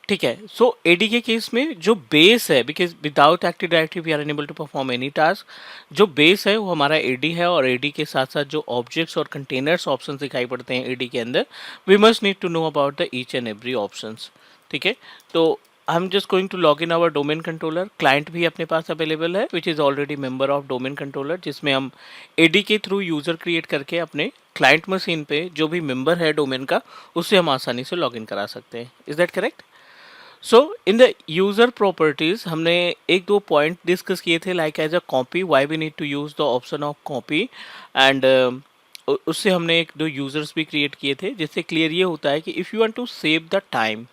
ठीक है। सो एडी के केस में जो बेस है, because without active directory we are unable to perform any task, जो बेस है वो हमारा एडी है, और एडी के साथ साथ जो ऑब्जेक्ट्स और कंटेनर्स ऑप्शन दिखाई पड़ते हैं एडी के अंदर, we must need to know about the each and every options. ठीक है। तो I am just going to log in our domain controller. Client भी अपने पास अवेलेबल है which is already member of domain controller, जिसमें हम एडी के थ्रू यूज़र क्रिएट करके अपने क्लाइंट मशीन पे जो भी मेंबर है डोमेन का, उससे हम आसानी से लॉग इन करा सकते हैं। Is that correct? So in the user properties हमने एक दो पॉइंट डिस्कस किए थे, like as a copy, why we need to use the option of copy, and उससे हमने एक दो यूजर्स भी क्रिएट किए थे, जिससे क्लियर ये होता है कि if you want to save the time,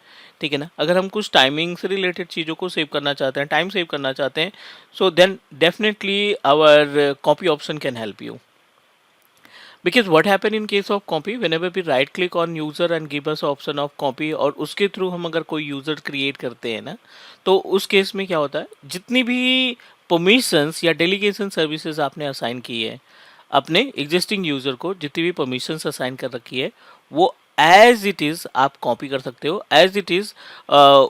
ठीक है ना, अगर हम कुछ टाइमिंग से रिलेटेड चीज़ों को सेव करना चाहते हैं, टाइम सेव करना चाहते हैं, so then definitely our copy option can help you. Because what happen in case of copy, whenever we right click on user and give us option of copy, और उसके through हम अगर कोई user create करते हैं ना, तो उस केस में क्या होता है, जितनी भी परमिशंस या डेलीगेशन सर्विसेज आपने असाइन की है अपने एग्जिस्टिंग यूजर को, जितनी भी परमिशंस असाइन कर रखी है, वो एज इट इज आप कॉपी कर सकते हो, एज इट इज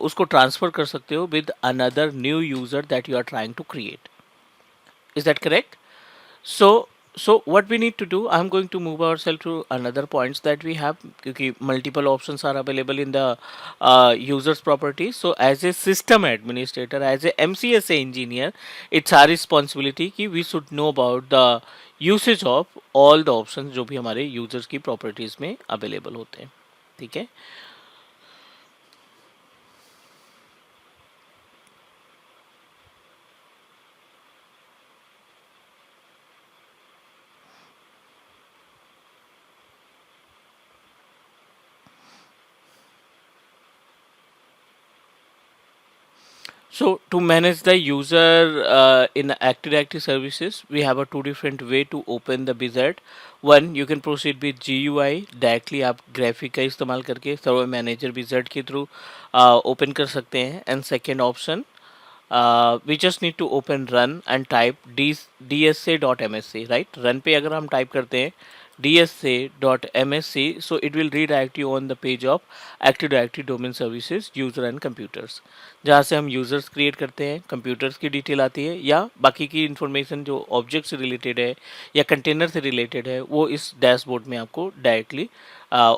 उसको ट्रांसफर कर सकते हो with another new user that you are trying to create. Is that correct? So what we need to do, I'm going to move ourselves to another points that we have, क्योंकि multiple options are available in the users properties. So as a system administrator, as a MCSA engineer, it's our responsibility कि we should know about the usage of all the options जो भी हमारे users की properties में available होते हैं। ठीक है। So to manage the user in Active Directory services, we have a two different way to open the wizard. One, you can proceed with GUI directly, आप graphic का इस्तेमाल करके सर्वर मैनेजर wizard के through open कर सकते हैं। And second option, we just need to open run and type dsa.msc, right? run पे अगर हम टाइप करते हैं dsa.msc, so it will redirect you on the page of Active Directory Domain Services User and Computers, जहाँ से हम users create करते हैं, कंप्यूटर्स की डिटेल आती है, या बाकी की इन्फॉर्मेशन जो ऑब्जेक्ट से रिलेटेड है या कंटेनर से रिलेटेड है, वो इस डैशबोर्ड में आपको डायरेक्टली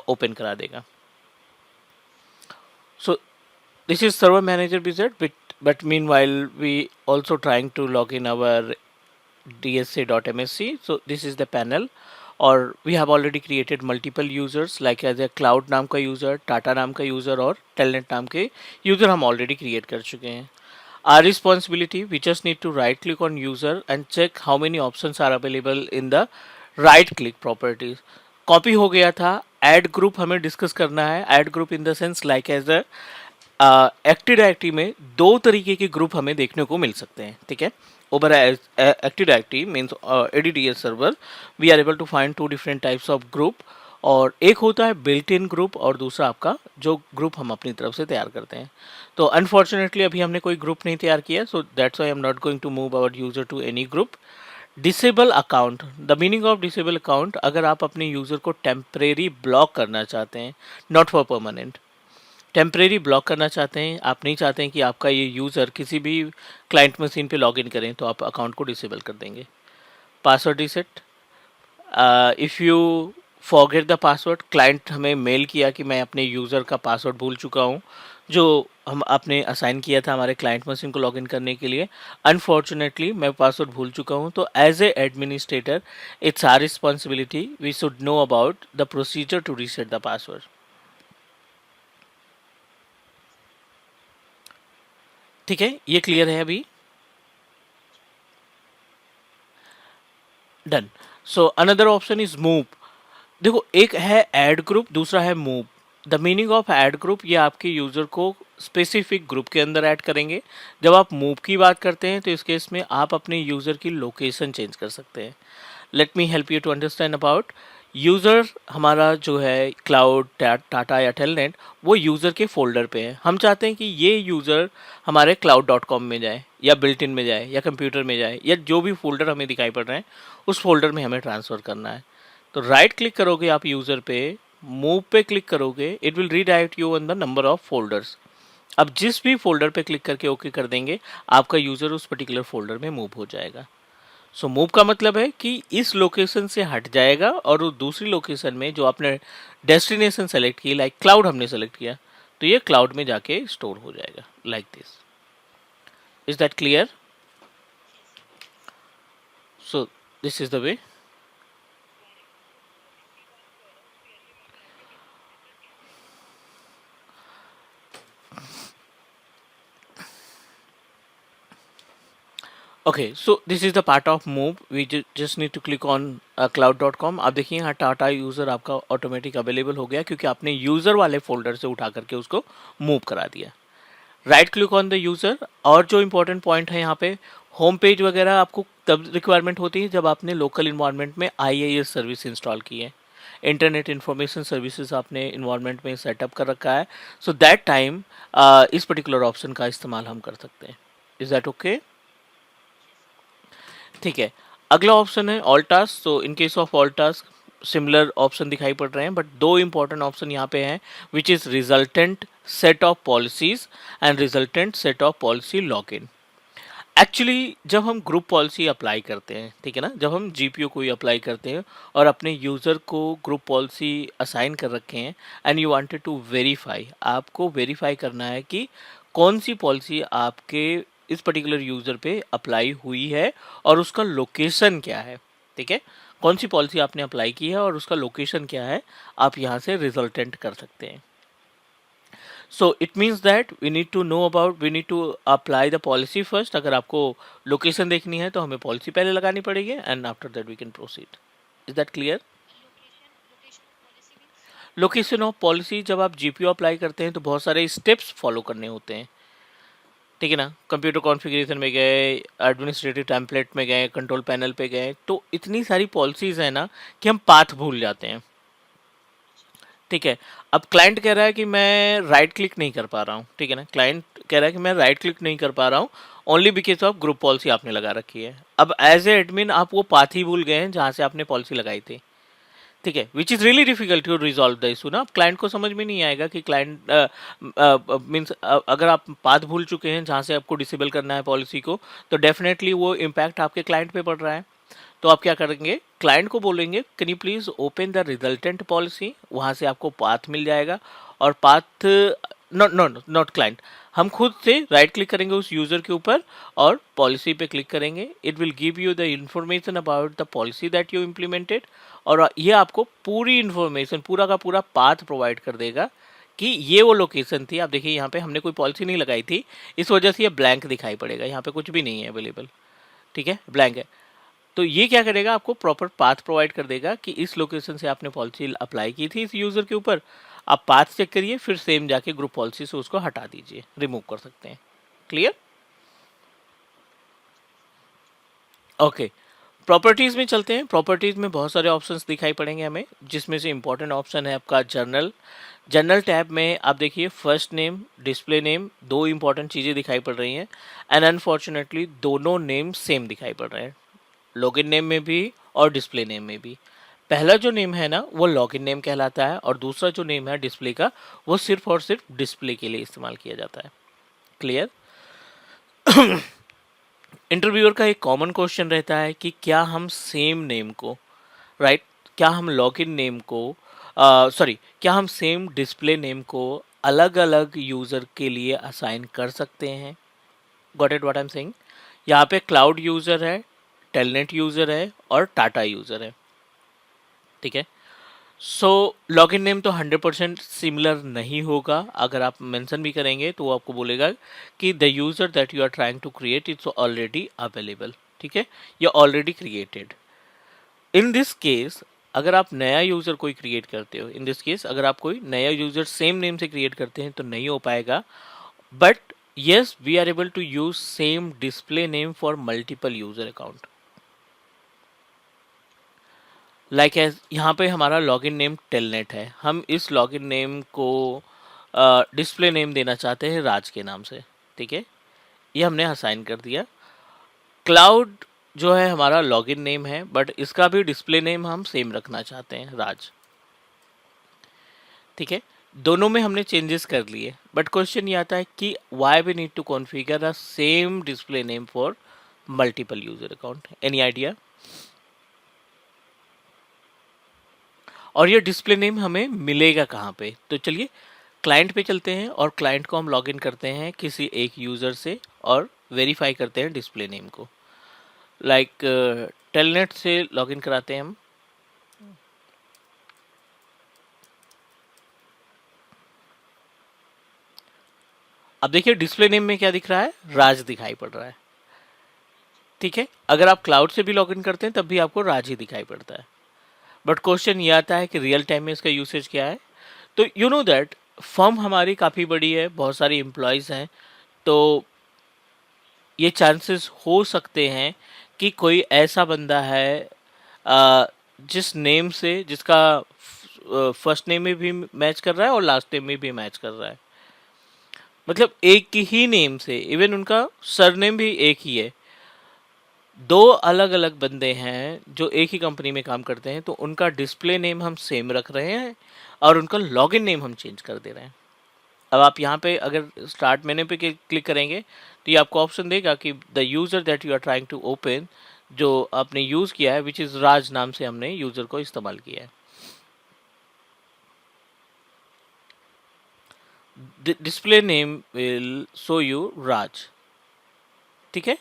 ओपन करा देगा। So this is Server Manager Wizard, but meanwhile we also trying to log in our dsa.msc. So this is the panel, और we have already created multiple users, like as a cloud नाम का user, Tata नाम का user और telnet नाम के user हम already create कर चुके हैं। Our responsibility, we just need to right click on user and check how many options are available in the right click properties. Copy हो गया था, ऐड ग्रुप हमें डिस्कस करना है। Add group in the sense like as a active directory में दो तरीके के ग्रुप हमें देखने को मिल सकते हैं। ठीक है। Over active directory means ADDS server, we are able to find two different types of group, और एक होता है बिल्ट इन ग्रुप, और दूसरा आपका जो ग्रुप हम अपनी तरफ से तैयार करते हैं। तो अनफॉर्चुनेटली अभी हमने कोई ग्रुप नहीं तैयार किया, so that's why I am not going to move our user to any group. Disable account, the meaning of disable account, अगर आप अपने यूजर को टेम्परेरी ब्लॉक करना चाहते हैं, not for permanent, temporary block करना चाहते हैं, आप नहीं चाहते हैं कि आपका ये यूज़र किसी भी क्लाइंट मशीन पे लॉगिन करें, तो आप अकाउंट को डिसेबल कर देंगे। Password reset, if you forget the password, client हमें मेल किया कि मैं अपने यूज़र का पासवर्ड भूल चुका हूँ, जो हम आपने असाइन किया था हमारे क्लाइंट मशीन को लॉगिन करने के लिए, अनफॉर्चुनेटली मैं पासवर्ड भूल चुका हूँ, तो as a administrator it's our responsibility, we should know about the procedure to reset the password. ठीक है, ये क्लियर है अभी? Done. So another option is move. देखो, एक है ऐड ग्रुप, दूसरा है move. The meaning of add group, ये आपके यूजर को स्पेसिफिक ग्रुप के अंदर ऐड करेंगे। जब आप मूव की बात करते हैं तो इस केस में आप अपने यूजर की लोकेशन चेंज कर सकते हैं। Let me help you to understand about user. हमारा जो है क्लाउड, टाटा या टेलनेट, वो यूज़र के फोल्डर पे है। हम चाहते हैं कि ये यूज़र हमारे cloud.com में जाए, या बिल्ट इन में जाए, या कंप्यूटर में जाए, या जो भी फोल्डर हमें दिखाई पड़ रहे हैं उस फोल्डर में हमें ट्रांसफ़र करना है। तो राइट क्लिक करोगे आप यूज़र पे, मूव पे क्लिक करोगे, it will redirect you on the number of folders. अब जिस भी फोल्डर पे क्लिक करके ओके कर देंगे, आपका यूज़र उस पर्टिकुलर फोल्डर में मूव हो जाएगा। सो मूव का मतलब है कि इस लोकेशन से हट जाएगा और वो दूसरी लोकेशन में जो आपने डेस्टिनेशन सेलेक्ट की, लाइक क्लाउड हमने सेलेक्ट किया, तो ये क्लाउड में जाके स्टोर हो जाएगा like this. Is that clear? So this is the way. Okay, so this is the part of move. We just need to click on cloud.com। आप देखिए यहाँ टाटा यूज़र आपका ऑटोमेटिक अवेलेबल हो गया क्योंकि आपने यूज़र वाले फोल्डर से उठा करके उसको मूव करा दिया। Right click on the user. और जो इंपॉर्टेंट पॉइंट है यहाँ पे, होम पेज वगैरह आपको तब रिक्वायरमेंट होती है जब आपने लोकल इन्वायरमेंट में IIS सर्विस इंस्टॉल की है, इंटरनेट इंफॉर्मेशन सर्विसेज आपने इन्वायरमेंट में सेटअप कर रखा है। सो दैट टाइम इस पर्टिकुलर ऑप्शन का इस्तेमाल हम कर सकते हैं। Is that okay? ठीक है। अगला ऑप्शन है ऑल टास्क। तो इन case of all task similar option दिखाई पड़ रहे हैं, बट दो इंपॉर्टेंट ऑप्शन यहाँ पे हैं, which is resultant set of policies and resultant set of policy login. Actually जब हम ग्रुप पॉलिसी अप्लाई करते हैं, ठीक है ना, जब हम GPO कोई अप्लाई करते हैं और अपने यूज़र को ग्रुप पॉलिसी असाइन कर रखे हैं and you wanted to verify, आपको वेरीफाई करना है कि कौन सी पॉलिसी आपके इस पर्टिकुलर यूज़र पे अप्लाई हुई है और उसका लोकेशन क्या है। ठीक है, कौन सी पॉलिसी आपने अप्लाई की है और उसका लोकेशन क्या है, आप यहाँ से रिजल्टेंट कर सकते हैं। So it means that we need to know about, we need to apply the policy first. अगर आपको लोकेशन देखनी है तो हमें पॉलिसी पहले लगानी पड़ेगी and after that we can proceed. Is that clear? Location of policy, जब आप GPO अप्लाई करते हैं तो बहुत सारे स्टेप्स फॉलो करने होते हैं, ठीक है ना। कंप्यूटर कॉन्फ़िगरेशन में गए, एडमिनिस्ट्रेटिव टेम्पलेट में गए, कंट्रोल पैनल पे गए, तो इतनी सारी पॉलिसीज़ हैं ना कि हम पाथ भूल जाते हैं। ठीक है, अब क्लाइंट कह रहा है कि मैं राइट क्लिक नहीं कर पा रहा हूँ, ठीक है ना, क्लाइंट कह रहा है कि मैं राइट क्लिक नहीं कर पा रहा हूँ only because of group policy आपने लगा रखी है। अब एज ए एडमिन आप वो पाथ ही भूल गए हैं जहाँ से आपने पॉलिसी लगाई थी, ठीक है, which is really difficult to resolve the issue ना। क्लाइंट को समझ में नहीं आएगा कि क्लाइंट मीन्स अगर आप पाथ भूल चुके हैं जहाँ से आपको डिसेबल करना है पॉलिसी को, तो डेफिनेटली वो इम्पैक्ट आपके क्लाइंट पे पड़ रहा है। तो आप क्या करेंगे, क्लाइंट को बोलेंगे can you please open the resultant policy, वहाँ से आपको पाथ मिल जाएगा। और path not not not client, हम खुद से राइट क्लिक करेंगे उस यूज़र के ऊपर और पॉलिसी पे क्लिक करेंगे। It will give you the information about the policy that you implemented, और ये आपको पूरी इन्फॉर्मेशन, पूरा का पूरा पाथ प्रोवाइड कर देगा कि ये वो लोकेशन थी। आप देखिए यहाँ पे हमने कोई पॉलिसी नहीं लगाई थी, इस वजह से ये ब्लैंक दिखाई पड़ेगा, यहाँ पे कुछ भी नहीं है अवेलेबल, ठीक है, ब्लैंक है। तो ये क्या करेगा, आपको प्रॉपर पाथ प्रोवाइड कर देगा कि इस लोकेशन से आपने पॉलिसी अप्लाई की थी इस यूज़र के ऊपर, आप पाथ चेक करिए, फिर सेम जाके ग्रुप पॉलिसी से उसको हटा दीजिए, रिमूव कर सकते हैं। क्लियर? ओके, प्रॉपर्टीज़ में चलते हैं। प्रॉपर्टीज़ में बहुत सारे ऑप्शंस दिखाई पड़ेंगे हमें, जिसमें से इंपॉर्टेंट ऑप्शन है आपका जर्नल। जनरल टैब में आप देखिए फर्स्ट नेम, डिस्प्ले नेम, दो इंपॉर्टेंट चीज़ें दिखाई पड़ रही हैं एंड अनफॉर्चुनेटली दोनों नेम सेम दिखाई पड़ रहे हैं, लॉगिन नेम में भी और डिस्प्ले नेम में भी। पहला जो नेम है ना वो लॉगिन नेम कहलाता है और दूसरा जो नेम है डिस्प्ले का, वो सिर्फ और सिर्फ डिस्प्ले के लिए इस्तेमाल किया जाता है। क्लियर? इंटरव्यूअर का एक कॉमन क्वेश्चन रहता है कि क्या हम सेम नेम को, राइट, क्या हम लॉगिन नेम को, सॉरी, क्या हम सेम डिस्प्ले नेम को अलग अलग यूज़र के लिए असाइन कर सकते हैं? Got it what I am saying? यहाँ पे क्लाउड यूज़र है, टेलनेट यूज़र है और टाटा यूज़र है, ठीक है। सो लॉगिन नेम तो 100% सिमिलर नहीं होगा, अगर आप मेंशन भी करेंगे तो वो आपको बोलेगा कि the user that you are trying to create it's already available, ठीक है, या already created. In this case अगर आप नया यूज़र कोई क्रिएट करते हो, इन दिस केस अगर आप कोई नया यूज़र सेम नेम से क्रिएट करते हैं तो नहीं हो पाएगा, but yes we are able to use same display name for multiple user account, like as यहाँ पे हमारा लॉगिन नेम टेलनेट है, हम इस लॉगिन नेम को डिस्प्ले नेम देना चाहते हैं राज के नाम से, ठीक है, ये हमने असाइन कर दिया। क्लाउड जो है हमारा लॉगिन नेम है, बट इसका भी डिस्प्ले नेम हम सेम रखना चाहते हैं, राज, ठीक है। दोनों में हमने चेंजेस कर लिए, बट क्वेश्चन ये आता है कि why we need to configure a same display name for multiple user account, any idea? और ये डिस्प्ले नेम हमें मिलेगा कहाँ पे? तो चलिए क्लाइंट पे चलते हैं और क्लाइंट को हम लॉगिन करते हैं किसी एक यूज़र से और वेरीफाई करते हैं डिस्प्ले नेम को। लाइक टेलनेट से लॉगिन कराते हैं हम। अब देखिए डिस्प्ले नेम में क्या दिख रहा है, राज दिखाई पड़ रहा है। ठीक है, अगर आप क्लाउड से भी लॉगिन करते हैं तब भी आपको राज ही दिखाई पड़ता है। बट क्वेश्चन ये आता है कि रियल टाइम में इसका यूसेज क्या है। तो यू नो दैट फर्म हमारी काफ़ी बड़ी है, बहुत सारी एम्प्लॉयज़ हैं, तो ये चांसेस हो सकते हैं कि कोई ऐसा बंदा है जिस नेम से, जिसका फर्स्ट नेम में भी मैच कर रहा है और लास्ट नेम में भी मैच कर रहा है, मतलब एक ही नेम से, इवन उनका सरनेम भी एक ही है। दो अलग अलग बंदे हैं जो एक ही कंपनी में काम करते हैं, तो उनका डिस्प्ले नेम हम सेम रख रहे हैं और उनका लॉगिन नेम हम चेंज कर दे रहे हैं। अब आप यहाँ पे अगर स्टार्ट मेन्यू पे क्लिक करेंगे तो ये आपको ऑप्शन देगा कि the user that you are trying to open, जो आपने यूज़ किया है, विच इज़ राज नाम से हमने यूज़र को इस्तेमाल किया है। Display name will show you Raj. ठीक है,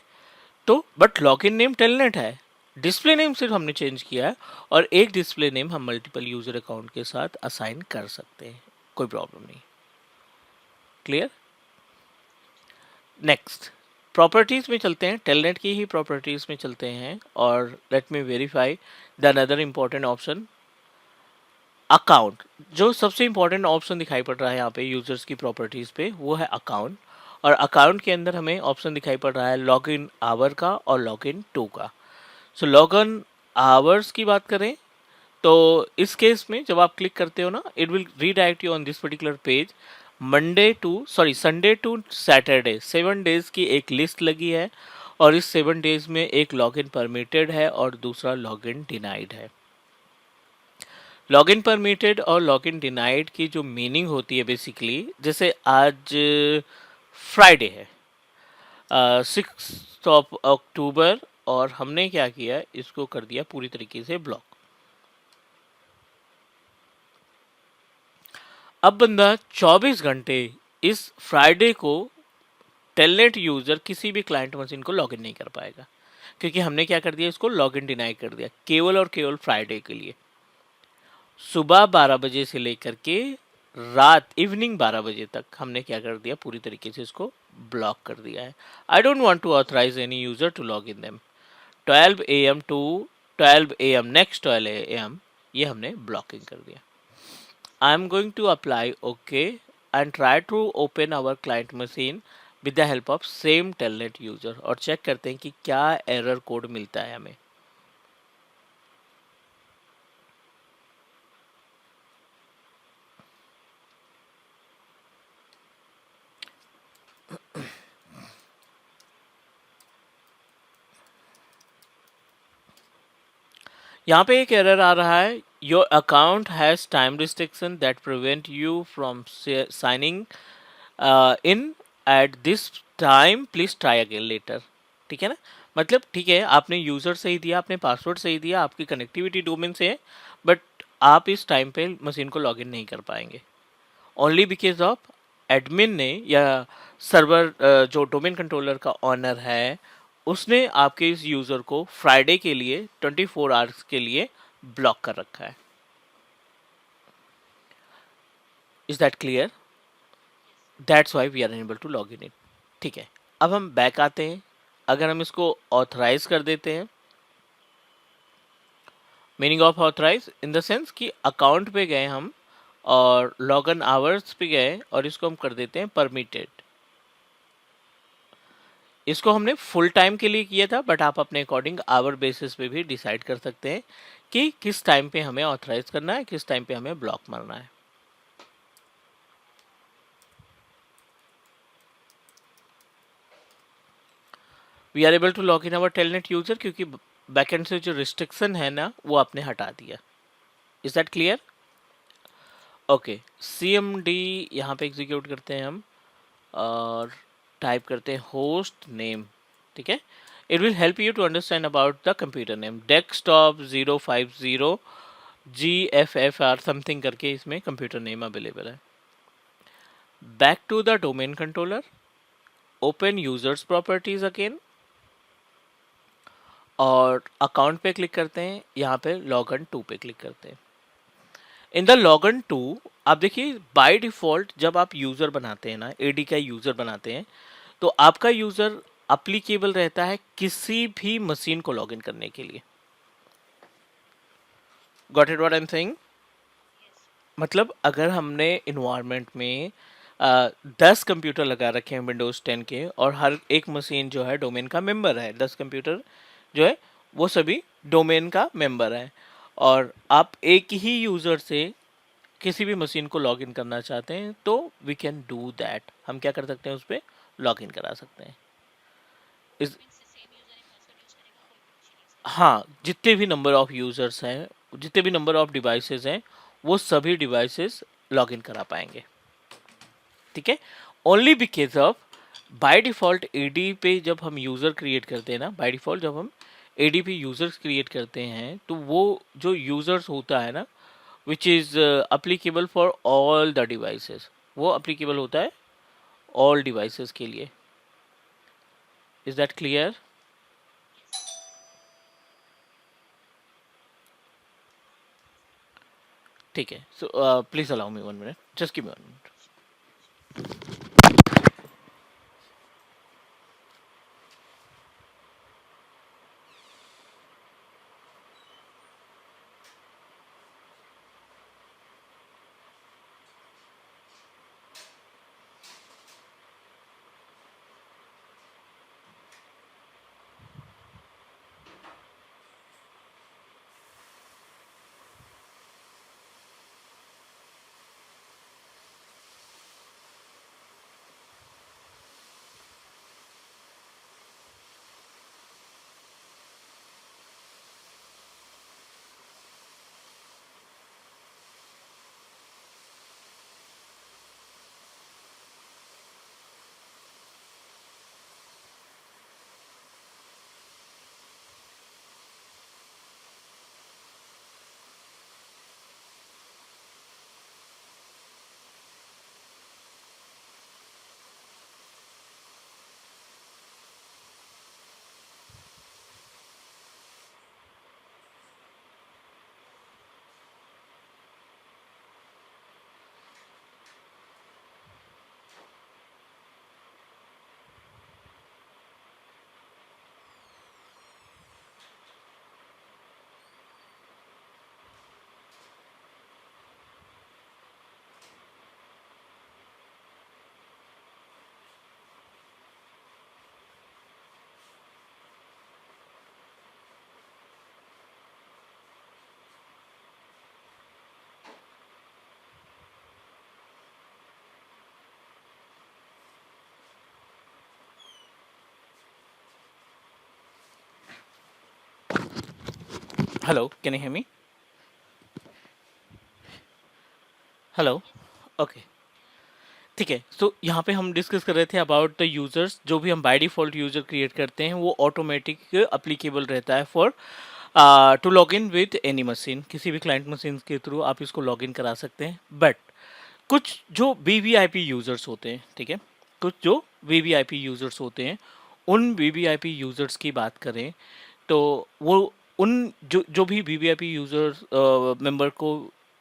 तो बट लॉगिन नेम टेलनेट है, डिस्प्ले नेम सिर्फ हमने चेंज किया है, और एक डिस्प्ले नेम हम मल्टीपल यूज़र अकाउंट के साथ असाइन कर सकते हैं, कोई प्रॉब्लम नहीं। क्लियर? नेक्स्ट प्रॉपर्टीज में चलते हैं, टेलनेट की ही प्रॉपर्टीज में चलते हैं और let me verify the another important option, account. जो सबसे इम्पॉर्टेंट ऑप्शन दिखाई पड़ रहा है यहाँ पे यूजर्स की प्रॉपर्टीज पे, वो है अकाउंट। और अकाउंट के अंदर हमें ऑप्शन दिखाई पड़ रहा है लॉग इन आवर का और लॉग इन टू का। सो लॉग इन आवर्स की बात करें तो इस केस में जब आप क्लिक करते हो ना, it will redirect you on this particular page. Sunday to Saturday 7 days की एक लिस्ट लगी है, और इस 7 डेज में एक लॉगिन परमिटेड है और दूसरा लॉगिन डिनाइड है। लॉगिन परमिटेड और लॉगिन डिनाइड की जो मीनिंग होती है बेसिकली, जैसे आज फ्राइडे है 6 अक्टूबर, और हमने क्या किया, इसको कर दिया पूरी तरीके से ब्लॉक। अब बंदा 24 घंटे इस फ्राइडे को टेलनेट यूज़र किसी भी क्लाइंट मशीन को लॉगिन नहीं कर पाएगा, क्योंकि हमने क्या कर दिया, इसको लॉगिन डिनाई कर दिया केवल और केवल फ्राइडे के लिए। सुबह 12 बजे से लेकर के रात इवनिंग 12 बजे तक हमने क्या कर दिया, पूरी तरीके से इसको ब्लॉक कर दिया है। I don't want to authorize any user to log in them. 12 AM to 12 AM next 12 AM ये हमने ब्लॉकिंग कर दिया। I am going to apply OK and try to open our client machine with the help of same telnet user, और check करते हैं कि क्या error code मिलता है हमें। यहाँ पे एक एरर आ रहा है, your account has time restriction that prevent you from signing in at this time, please try again later. ठीक है ना, मतलब ठीक है, आपने यूज़र सही दिया, आपने पासवर्ड सही दिया, आपकी कनेक्टिविटी डोमेन से है, बट आप इस टाइम पे मशीन को लॉगिन नहीं कर पाएंगे, ओनली बिकॉज ऑफ एडमिन ने या सर्वर जो डोमेन कंट्रोलर का ऑनर है उसने आपके इस यूज़र को फ्राइडे के लिए 24 आवर्स के लिए ब्लॉक कर रखा है। Is that clear? That's why we are unable to log in it. ठीक है, अब हम बैक आते हैं, अगर हम इसको ऑथराइज कर देते हैं, meaning of authorize in the sense कि अकाउंट पे गए हम और लॉगिन आवर्स पे गए और इसको हम कर देते हैं परमिटेड। इसको हमने फुल टाइम के लिए किया था, बट आप अपने अकॉर्डिंग आवर बेसिस पे भी डिसाइड कर सकते हैं कि किस टाइम पे हमें ऑथराइज करना है, किस टाइम पे हमें ब्लॉक मारना है। We are able to log in our telnet user, क्योंकि बैकएंड से जो रिस्ट्रिक्शन है ना वो आपने हटा दिया। इज दैट क्लियर? ओके, CMD यहाँ पे एग्जीक्यूट करते हैं हम और टाइप करते हैं होस्ट नेम, ठीक है। It will help you to understand about the computer name. Desktop 050 GFFR something करके इसमें कंप्यूटर नेम अवेलेबल है। Back to the domain controller, open users properties again और अकाउंट पे क्लिक करते हैं, यहाँ पे लॉगन टू पे क्लिक करते हैं। इन द लॉगन टू आप देखिए बाय डिफॉल्ट जब आप यूजर बनाते हैं ना, एडी का यूजर बनाते हैं, तो आपका यूजर अप्लीकेबल रहता है किसी भी मशीन को लॉगिन करने के लिए। Got it what I am saying? मतलब अगर हमने इन्वायरमेंट में 10 कंप्यूटर लगा रखे हैं विंडोज 10 के और हर एक मशीन जो है डोमेन का मेंबर है, 10 कंप्यूटर जो है वो सभी डोमेन का मेंबर है, और आप एक ही यूजर से किसी भी मशीन को लॉगिन करना चाहते हैं तो वी कैन डू दैट। हम क्या कर सकते हैं, उस पर लॉगिन करा सकते हैं। इस हाँ, जितने भी नंबर ऑफ यूजर्स हैं, जितने भी नंबर ऑफ डिवाइसेस हैं, वो सभी डिवाइसेस लॉगिन करा पाएंगे, ठीक है। Only because of by default AD पे जब हम यूज़र क्रिएट करते हैं ना, बाय डिफॉल्ट जब हम एडी पे यूज़र्स क्रिएट करते हैं तो वो जो यूज़र्स होता है ना, which is applicable for all the devices, वो अप्लीकेबल होता है ऑल डिवाइसेस के लिए। Is that clear? ठीक है, so please allow me 1 minute, just give me 1 minute. Hello, can you hear me? Hello, okay, ठीक है। सो यहाँ पे हम डिस्कस कर रहे थे अबाउट द यूजर्स। जो भी हम बाय डिफॉल्ट यूजर क्रिएट करते हैं वो ऑटोमेटिक अप्लीकेबल रहता है for to log in with any machine. किसी भी क्लाइंट मशीन के थ्रू आप इसको लॉग इन करा सकते हैं। बट कुछ जो वीवीआईपी यूजर्स होते हैं, ठीक है, कुछ जो वीवीआईपी यूजर्स होते हैं, उन वीवीआईपी यूजर्स की बात करें तो वो उन जो भी वीवीआईपी यूजर्स मेंबर को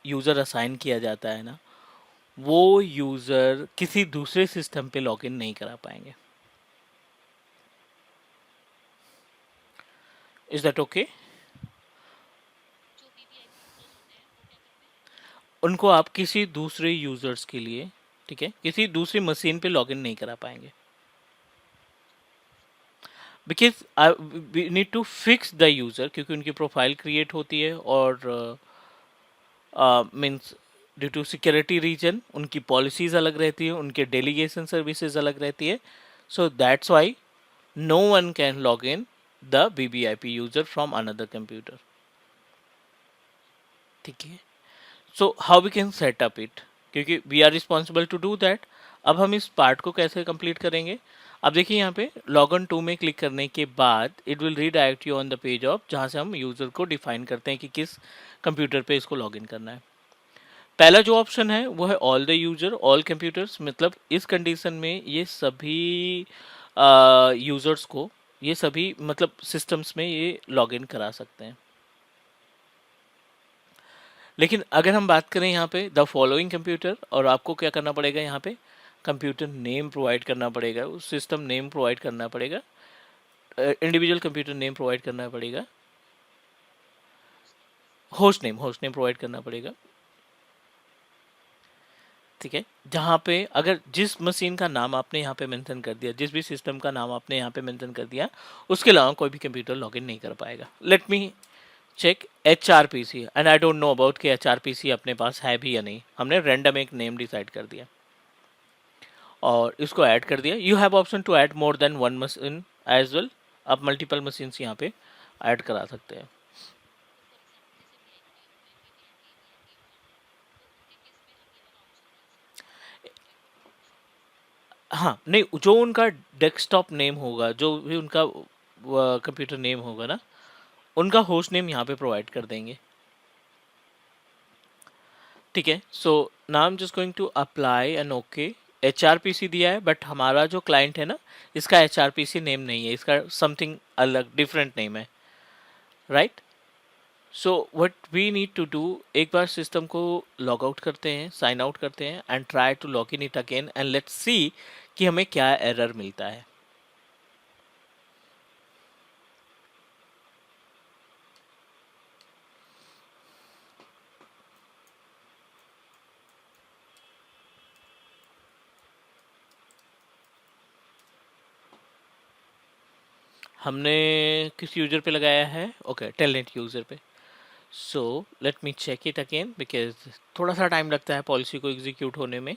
यूज़र असाइन किया जाता है ना, वो यूज़र किसी दूसरे सिस्टम पे लॉगिन नहीं करा पाएंगे। Is that okay? उनको आप किसी दूसरे यूजर्स के लिए, ठीक है, किसी दूसरी मशीन पे लॉगिन नहीं करा पाएंगे, because we need to fix the user, क्योंकि उनकी प्रोफाइल क्रिएट होती है और means due to security reason उनकी पॉलिसीज अलग रहती है, उनके डेलीगेशन सर्विसेज अलग रहती है। So that's why no one can log in the VVIP user from another computer, ठीक है। So how we can set up it, क्योंकि we are responsible to do that. अब हम इस पार्ट को कैसे कंप्लीट करेंगे? अब देखिए यहाँ पे लॉग इन टू में क्लिक करने के बाद it will redirect you on the page of जहाँ से हम यूजर को डिफाइन करते हैं कि किस कंप्यूटर पे इसको लॉग इन करना है। पहला जो ऑप्शन है वो है all the user all computers, मतलब इस कंडीशन में ये सभी यूजर्स को, ये सभी मतलब सिस्टम्स में ये लॉग इन करा सकते हैं। लेकिन अगर हम बात करें यहाँ पे द फॉलोइंग कंप्यूटर, और आपको क्या करना पड़ेगा यहाँ पे कंप्यूटर नेम प्रोवाइड करना पड़ेगा, उस सिस्टम नेम प्रोवाइड करना पड़ेगा, इंडिविजुअल कंप्यूटर नेम प्रोवाइड करना पड़ेगा, होस्ट नेम प्रोवाइड करना पड़ेगा। ठीक है, जहाँ पे अगर जिस मशीन का नाम आपने यहाँ पे मेंशन कर दिया, जिस भी सिस्टम का नाम आपने यहाँ पे मेंशन कर दिया, उसके अलावा कोई भी कंप्यूटर लॉगिन नहीं कर पाएगा। Let me check H R P C, and I don't know about कि एच आर पी सी अपने पास है भी या नहीं। हमने रैंडम एक नेम डिसाइड कर दिया और इसको ऐड कर दिया। You have option to add more than one machine as well, आप मल्टीपल मशीन्स यहाँ पे ऐड करा सकते हैं। हाँ, नहीं, जो उनका डेस्कटॉप नेम होगा, जो भी उनका कंप्यूटर नेम होगा ना, उनका होस्ट नेम यहाँ पे प्रोवाइड कर देंगे। ठीक है, so now I am just going to apply and okay. H R P C दिया है, बट हमारा जो क्लाइंट है ना, इसका H R P C name नहीं है, इसका समथिंग अलग डिफरेंट नेम है, right? So what we need to do, एक बार सिस्टम को लॉग आउट करते हैं, साइन आउट करते हैं and try to log in it again and let's see कि हमें क्या एरर मिलता है। हमने किस यूजर पे लगाया है? ओके, टेलनेट यूजर पे। So let me check it again because थोड़ा सा टाइम लगता है पॉलिसी को एग्जीक्यूट होने में।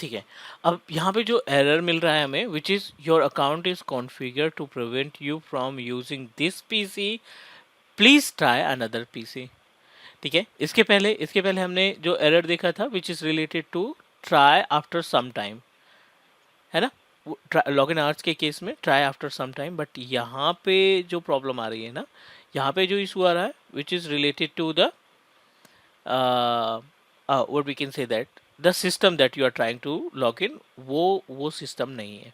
ठीक है, अब यहाँ पे जो एरर मिल रहा है हमें, which is your account is configure to prevent you from using this PC, please try another PC. ठीक है, इसके पहले हमने जो एरर देखा था which is related to try after some time, है ना? लॉग इन आवर्स के केस में try after some time, but यहाँ पे जो प्रॉब्लम आ रही है ना, यहाँ पे जो इशू आ रहा है which is related to the what we can say that the system that you are trying to log in, वो सिस्टम नहीं है।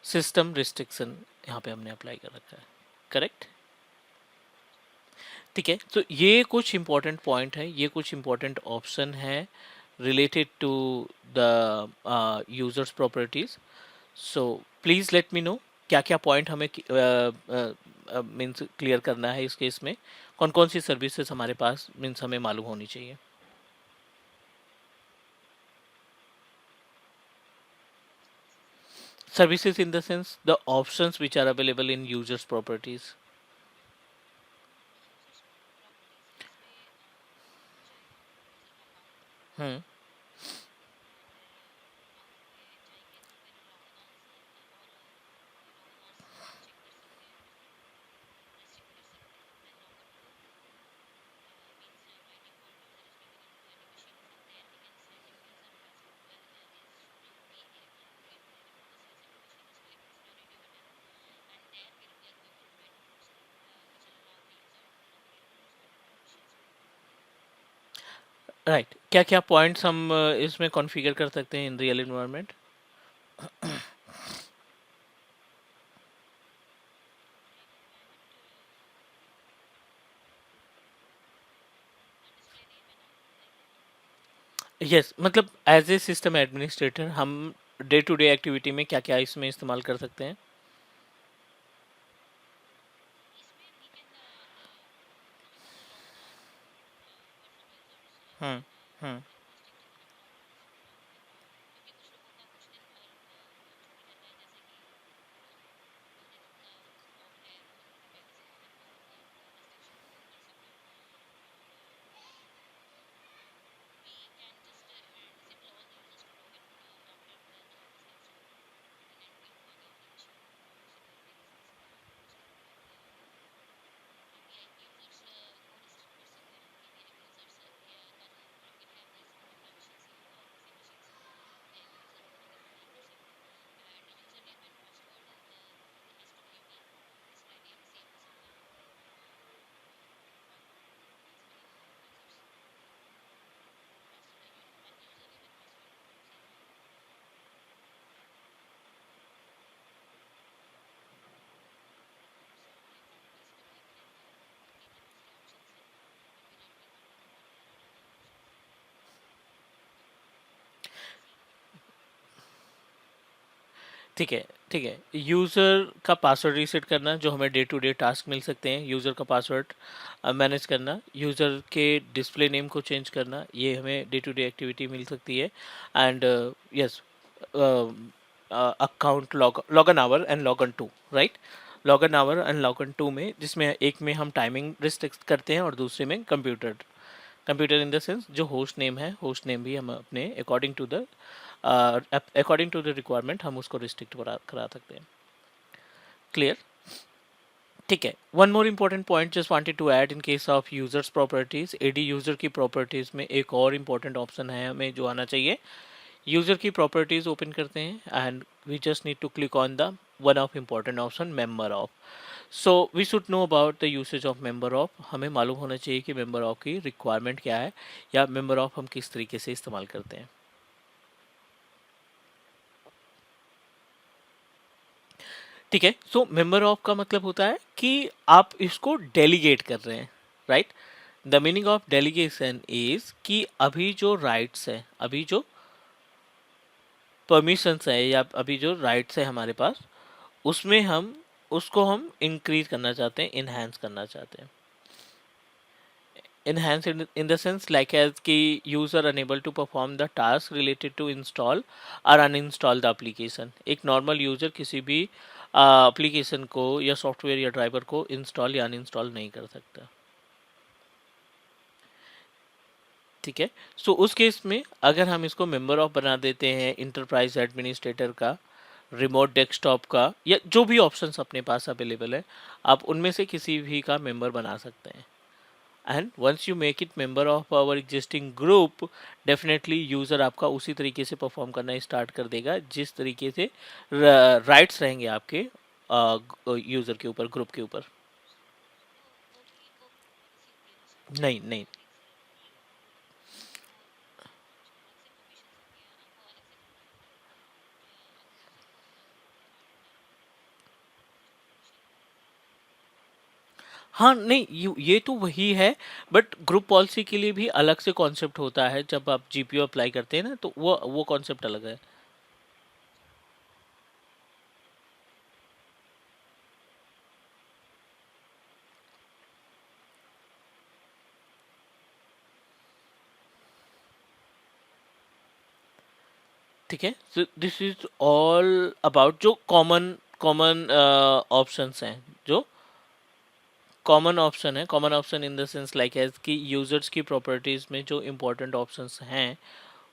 सिस्टम रिस्ट्रिक्शन यहाँ पे हमने अप्लाई कर रखा है, करेक्ट? ठीक है, तो ये कुछ इंपॉर्टेंट पॉइंट है, ये कुछ इंपॉर्टेंट ऑप्शन है related to the users properties. So please let me know क्या क्या पॉइंट हमें मीन्स क्लियर करना है इस केस में, कौन कौन सी सर्विसेज हमारे पास मीन्स हमें मालूम होनी चाहिए। Services in the sense the options which are available in users properties. Hmm. Right, क्या क्या पॉइंट्स हम इसमें कॉन्फ़िगर कर सकते हैं इन रियल इन्वायरमेंट? यस, मतलब एज ए सिस्टम एडमिनिस्ट्रेटर हम डे टू डे एक्टिविटी में क्या क्या इसमें इस्तेमाल कर सकते हैं? हम्म। हम्म। ठीक है, ठीक है। यूज़र का पासवर्ड रीसेट करना, जो हमें डे टू डे टास्क मिल सकते हैं। यूज़र का पासवर्ड मैनेज करना, यूज़र के डिस्प्ले नेम को चेंज करना, ये हमें डे टू डे एक्टिविटी मिल सकती है। And yes, account logon hour and logon to, right? Logon hour and logon to में, जिसमें एक में हम टाइमिंग रिस्ट्रिक्ट करते हैं और दूसरे में computer. Computer in the sense जो होस्ट नेम है, होस्ट नेम भी हम अपने अकॉर्डिंग टू द रिक्वायरमेंट हम उसको रिस्ट्रिक्ट करा सकते हैं। क्लियर? ठीक है। One more important point just wanted to add, in case of users properties, AD user की प्रॉपर्टीज में एक और इम्पॉर्टेंट ऑप्शन है हमें जो आना चाहिए। यूजर की प्रॉपर्टीज ओपन करते हैं and we just need to click on the one of important option, member of. So we should know about the usage of member of. हमें मालूम होना चाहिए कि मेंबर ऑफ की रिक्वायरमेंट क्या है, या मेंबर ऑफ हम किस तरीके से इस्तेमाल करते हैं। ठीक है। सो मेंबर ऑफ का मतलब होता है कि आप इसको डेलीगेट कर रहे हैं, right? The meaning of delegation is कि अभी जो राइट्स है, अभी जो परमिशंस है, या अभी जो राइट्स है हमारे पास, उसमें हम उसको हम इंक्रीज करना चाहते हैं, इनहेंस करना चाहते हैं। Enhance in the sense like as कि user enable to perform the task related to install और अनइंस्टॉल द एप्लीकेशन। एक नॉर्मल यूजर किसी भी एप्लीकेशन को या सॉफ्टवेयर या ड्राइवर को इंस्टॉल या अनइंस्टॉल नहीं कर सकता। ठीक है। सो उस केस में अगर हम इसको मेंबर ऑफ बना देते हैं, इंटरप्राइज एडमिनिस्ट्रेटर का, रिमोट डेस्कटॉप का, या जो भी ऑप्शंस अपने पास अवेलेबल है, आप उनमें से किसी भी का मेंबर बना सकते हैं। And once you make it member of our existing group, definitely user आपका उसी तरीके से परफॉर्म करना स्टार्ट कर देगा जिस तरीके से राइट्स रहेंगे आपके यूज़र के ऊपर, ग्रुप के ऊपर। नहीं, नहीं। हाँ, नहीं, ये तो वही है, बट ग्रुप पॉलिसी के लिए भी अलग से कॉन्सेप्ट होता है। जब आप जीपीओ अप्लाई करते हैं ना, तो वो कॉन्सेप्ट अलग है। ठीक है। So this is all about जो कॉमन कॉमन ऑप्शंस हैं, जो कॉमन ऑप्शन है। Common option in the sense like as कि यूजर्स की प्रॉपर्टीज में जो इम्पोर्टेंट ऑप्शंस हैं,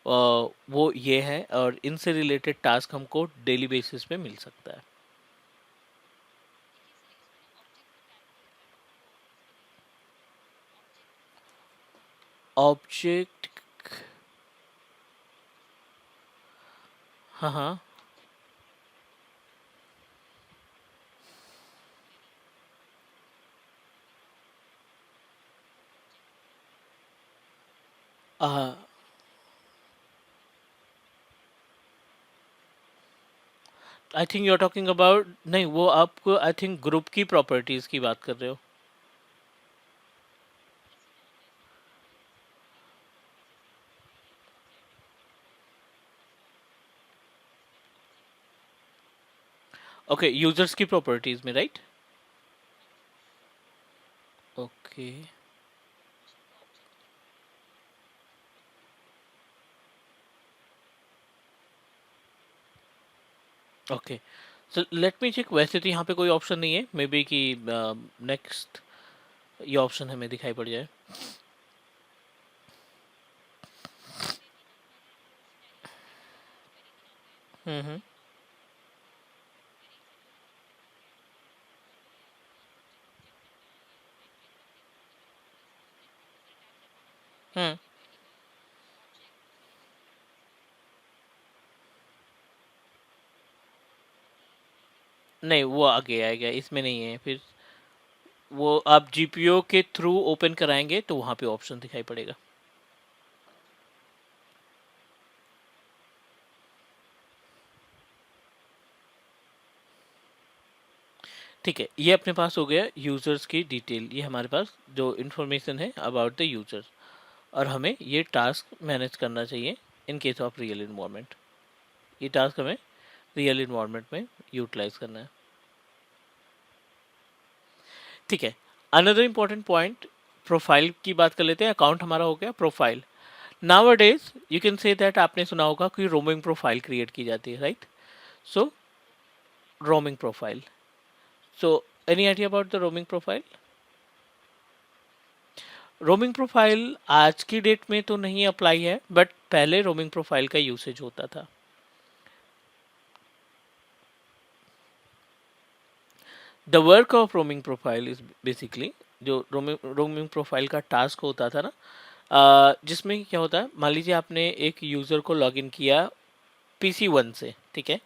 वो ये है, और इनसे रिलेटेड टास्क हमको डेली बेसिस पे मिल सकता है। ऑब्जेक्ट। हाँ, हाँ। I think you are talking about, नहीं, वो आप आई थिंक ग्रुप की प्रॉपर्टीज की बात कर रहे हो। ओके, यूजर्स की प्रॉपर्टीज में, right? Okay, okay. So let me check. वैसे तो यहाँ पे कोई ऑप्शन नहीं है, मे बी कि नेक्स्ट ये ऑप्शन हमें दिखाई पड़ जाए। हम्म, हम्म। नहीं, वो आगे आएगा, इसमें नहीं है फिर। वो आप जीपीओ के थ्रू ओपन कराएंगे तो वहाँ पे ऑप्शन दिखाई पड़ेगा। ठीक है, ये अपने पास हो गया यूजर्स की डिटेल। ये हमारे पास जो इन्फॉर्मेशन है अबाउट द यूजर, और हमें ये टास्क मैनेज करना चाहिए इन केस ऑफ रियल इन्वायरमेंट। ये टास्क हमें रियल इन्वायरमेंट में यूटिलाइज करना है। ठीक है, अनदर इम्पॉर्टेंट पॉइंट, प्रोफाइल की बात कर लेते हैं। अकाउंट हमारा हो गया, profile. Nowadays you can say that, आपने सुना होगा कि रोमिंग प्रोफाइल क्रिएट की जाती है, right? So roaming profile, so any idea about the roaming profile? Roaming profile आज की डेट में तो नहीं अप्लाई है, बट पहले रोमिंग प्रोफाइल का यूसेज होता था। The work of roaming profile is basically, जो रोमिंग प्रोफाइल का टास्क होता था ना, जिसमें क्या होता है, मान लीजिए आपने एक यूज़र को लॉगिन किया PC1 से, ठीक है,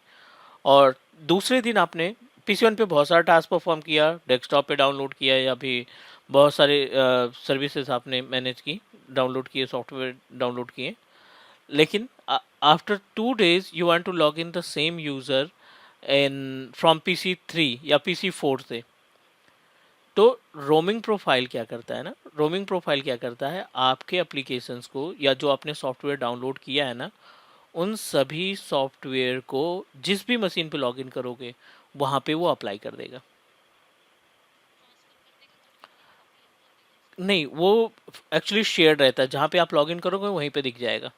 और दूसरे दिन आपने PC1 पे बहुत सारा टास्क परफॉर्म किया, डेस्कटॉप पे डाउनलोड किया, या भी बहुत सारे सर्विसेज आपने मैनेज की, डाउनलोड किए, सॉफ्टवेयर डाउनलोड किए, लेकिन after 2 days you want to log in the same user in from PC3 या PC4 से। तो रोमिंग प्रोफाइल क्या करता है ना, रोमिंग प्रोफाइल क्या करता है, आपके एप्लीकेशंस को या जो आपने सॉफ्टवेयर डाउनलोड किया है ना, उन सभी सॉफ्टवेयर को जिस भी मशीन पे लॉगिन करोगे वहाँ पे वो अप्लाई कर देगा। नहीं, वो एक्चुअली शेयर्ड रहता है, जहाँ पे आप लॉगिन करोगे वहीं पे दिख जाएगा।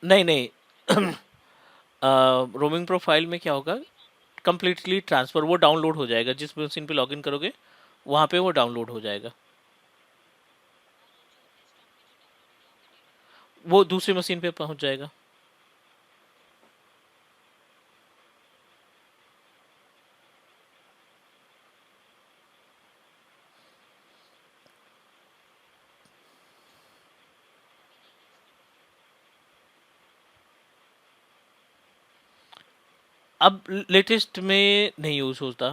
नहीं नहीं, रोमिंग प्रोफाइल में क्या होगा, कंप्लीटली ट्रांसफर, वो डाउनलोड हो जाएगा, जिस मशीन पे लॉगिन करोगे वहाँ पे वो डाउनलोड हो जाएगा, वो दूसरी मशीन पे पहुँच जाएगा। अब लेटेस्ट में नहीं यूज होता,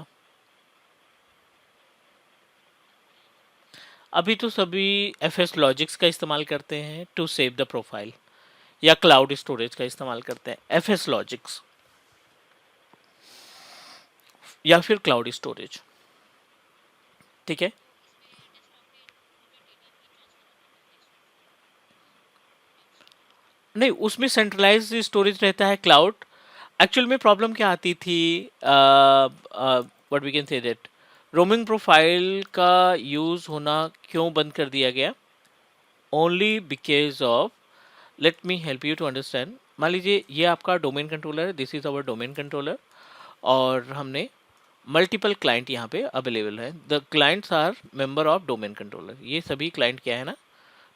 अभी तो सभी FS लॉजिक्स का इस्तेमाल करते हैं टू सेव द प्रोफाइल, या क्लाउड स्टोरेज का इस्तेमाल करते हैं, FS लॉजिक्स या फिर क्लाउड स्टोरेज। ठीक है, नहीं उसमें सेंट्रलाइज स्टोरेज रहता है, क्लाउड। एक्चुअल में प्रॉब्लम क्या आती थी, what we can say that, roaming profile का यूज होना क्यों बंद कर दिया गया, only because of, let me help you to understand. मान लीजिए ये आपका डोमेन कंट्रोलर है, this is our domain controller, और हमने मल्टीपल क्लाइंट यहाँ पे अवेलेबल है, the clients are member of domain controller, ये सभी क्लाइंट क्या है ना,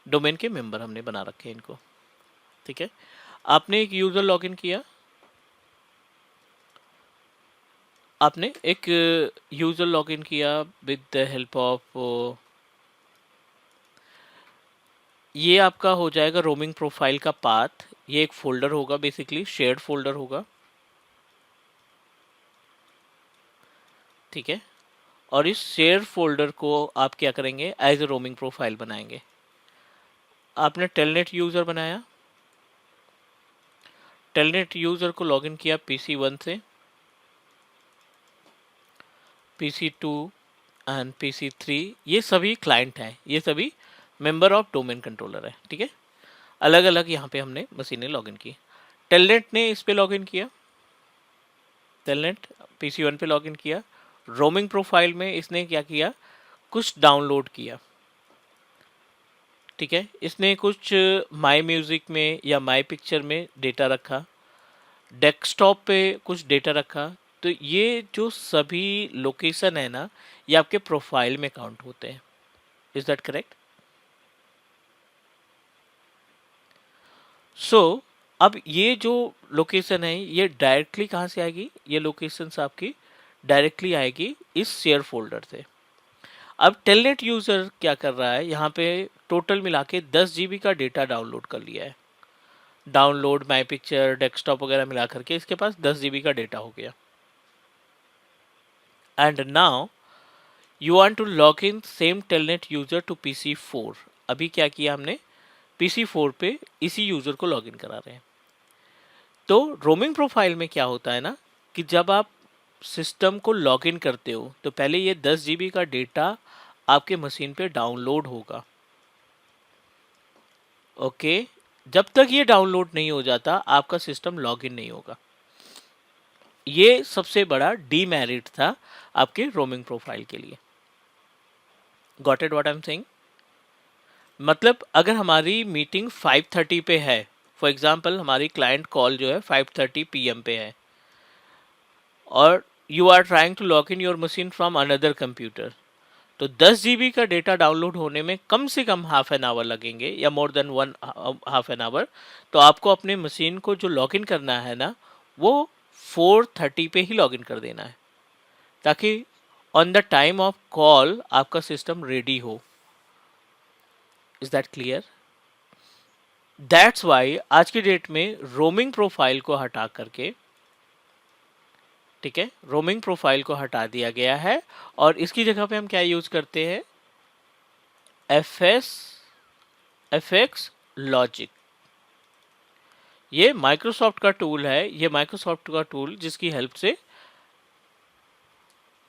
डोमेन के मेंबर हमने बना रखे हैं इनको। ठीक है, आपने एक यूजर लॉगिन किया, आपने एक यूजर लॉगिन किया विद द हेल्प ऑफ, ये आपका हो जाएगा रोमिंग प्रोफाइल का पाथ, ये एक फोल्डर होगा, बेसिकली शेयर्ड फोल्डर होगा। ठीक है, और इस शेयर फोल्डर को आप क्या करेंगे, एज ए रोमिंग प्रोफाइल बनाएंगे। आपने टेलनेट यूजर बनाया, टेलनेट यूजर को लॉगिन किया PC1 से, PC2 एंड PC3, ये सभी क्लाइंट हैं, ये सभी मेंबर ऑफ डोमेन कंट्रोलर है। ठीक है, अलग अलग यहाँ पे हमने मशीनें लॉगिन की, टेलनेट ने इस पे लॉगिन किया, टेलनेट PC1 पे लॉगिन किया, रोमिंग प्रोफाइल में इसने क्या किया, कुछ डाउनलोड किया। ठीक है, इसने कुछ माई म्यूजिक में या माई पिक्चर में डेटा रखा, डेस्कटॉप पे कुछ डेटा रखा। तो ये जो सभी लोकेशन है ना, ये आपके प्रोफाइल में काउंट होते हैं। Is that correct? सो अब ये जो लोकेशन है ये डायरेक्टली कहाँ से आएगी, ये लोकेशन आपकी डायरेक्टली आएगी इस शेयर फोल्डर से। अब टेलनेट यूजर क्या कर रहा है, यहाँ पे टोटल मिला के 10 GB का डेटा डाउनलोड कर लिया है, डाउनलोड माई पिक्चर डेस्कटॉप वगैरह मिला करके इसके पास 10 GB का डेटा हो गया। And now you want to log in same telnet user to PC4। अभी क्या किया हमने, PC4 पे इसी यूजर को लॉग इन करा रहे हैं। तो रोमिंग प्रोफाइल में क्या होता है ना, कि जब आप सिस्टम को लॉग इन करते हो तो पहले ये 10 GB का डेटा आपके मशीन पे डाउनलोड होगा। ओके, जब तक ये डाउनलोड नहीं हो जाता आपका सिस्टम लॉगिन नहीं होगा। ये सबसे बड़ा डीमेरिट था आपके रोमिंग प्रोफाइल के लिए। Got it what I am saying? मतलब अगर हमारी मीटिंग 5:30 पे है, फॉर एग्जांपल हमारी क्लाइंट कॉल जो है 5:30 पीएम पे है, और you are trying to log in your machine from another computer, तो 10 जीबी का डेटा डाउनलोड होने में कम से कम हाफ एन आवर लगेंगे या मोर than one half an our. तो आपको अपने मशीन को जो लॉगिन करना है ना, वो 4:30 पे ही लॉगिन कर देना है, ताकि on the time of call आपका सिस्टम रेडी हो। Is that clear? That's Y आज की डेट में रोमिंग प्रोफाइल को हटा करके, ठीक है, रोमिंग प्रोफाइल को हटा दिया गया है और इसकी जगह पे हम क्या यूज करते हैं? FX logic. ये माइक्रोसॉफ्ट का टूल है, ये माइक्रोसॉफ्ट का टूल जिसकी हेल्प से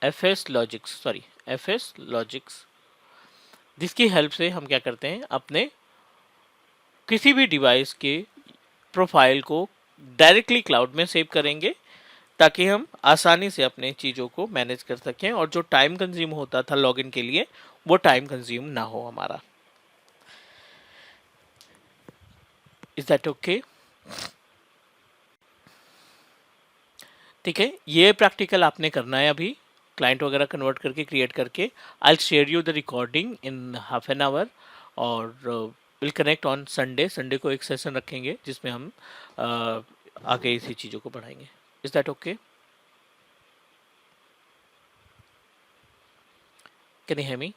एफएस लॉजिक्स, जिसकी हेल्प से हम क्या करते हैं, अपने किसी भी डिवाइस के प्रोफाइल को डायरेक्टली क्लाउड में सेव करेंगे, ताकि हम आसानी से अपने चीज़ों को मैनेज कर सकें और जो टाइम कंज्यूम होता था लॉगिन के लिए वो टाइम कंज्यूम ना हो हमारा। Is that okay? ठीक है, ये प्रैक्टिकल आपने करना है अभी, क्लाइंट वगैरह कन्वर्ट करके क्रिएट करके। I share you the recording in half an hour, और will connect on Sunday. Sunday को एक सेशन रखेंगे जिसमें हम आगे इसी चीज़ों को बढ़ाएंगे। Is that okay? Can you hear me?